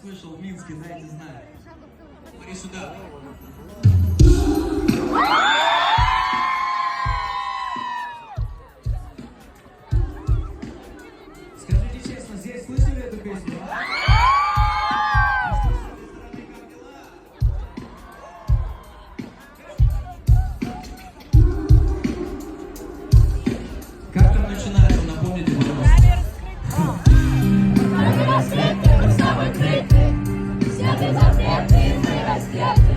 слышал в Минске, дайте знать. Смотри сюда. Скажите честно, здесь слышали эту песню? Как там начинается, напомните, пожалуйста. Святы запреты, мы раздеты,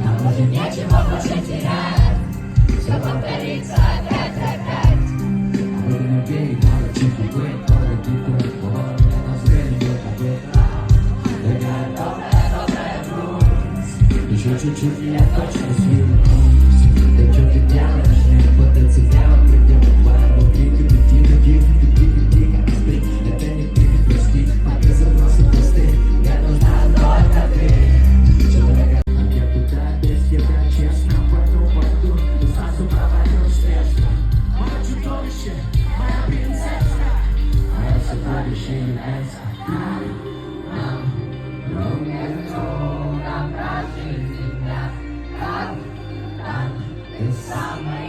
нам уже нечего больше терять. Все повторится опять. людей, мало чего, мало дикой, мало названия победа. Такая добрая грусть, еще чуть-чуть я точно свинусь. Да что ты делаешь, не под тебя придет твоя тихо, спи. Это не ты, прости, а ты запросы пусты. Мне нужна только ты. Человека, я туда без тебя честно, пойду, и сразу провалю успешно. Мое чудовище, моя принцесса, мое сокровище небеса. Нам прожить тебя, как ты самый